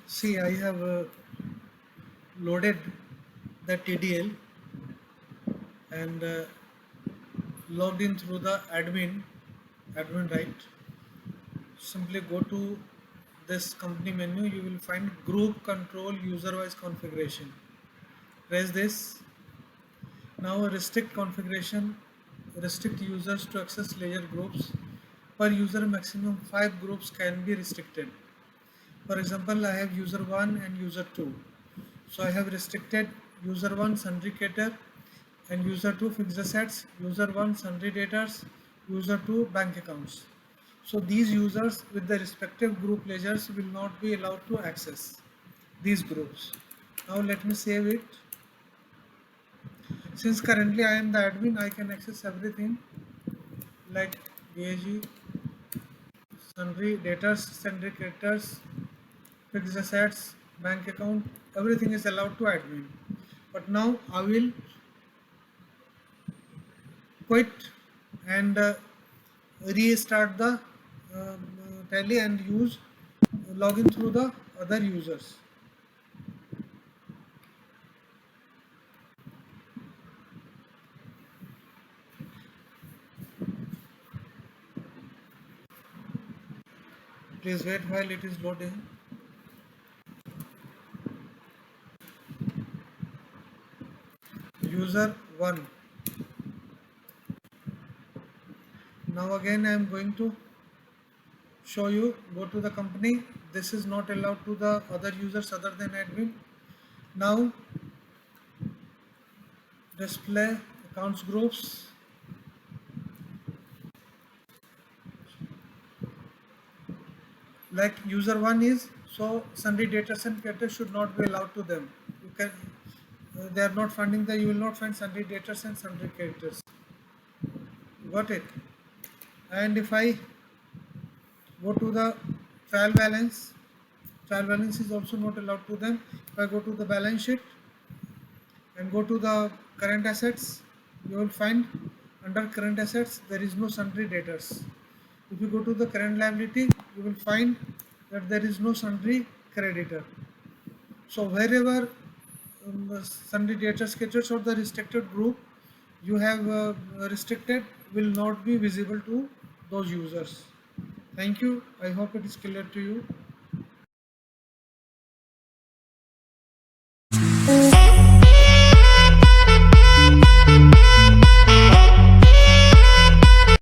See, I have loaded the TDL and logged in through the admin right. Simply go to this company menu. You will find group control user wise configuration. Press this. Now restrict configuration. Restrict users to access layer groups. Per user, maximum 5 groups can be restricted. For example, I have user 1 and user 2. So I have restricted user 1 sundry cater and user 2 fixed assets, user 1 sundry daters, user 2 bank accounts. So these users with the respective group ledgers will not be allowed to access these groups. Now let me save it. Since currently I am the admin, I can access everything like BAG, sundry daters, sundry creditors, fixed assets, bank account, everything is allowed to admin. But now I will quit and restart the tally and use login through the other users. Please wait while it is loading. User 1. Now again I am going to show you, go to the company. This is not allowed to the other users other than admin. Now display accounts groups. Like user 1 is, so sundry data and cater should not be allowed to them. You can they are not finding the, you will not find sundry data and sundry characters. Got it? And if I go to the trial balance is also not allowed to them. If I go to the balance sheet and go to the current assets, you will find under current assets there is no sundry debtors. If you go to the current liability, you will find that there is no sundry creditor. So wherever sundry debtors caters or the restricted group you have restricted will not be visible to those users. Thank you. I hope it is clear to you.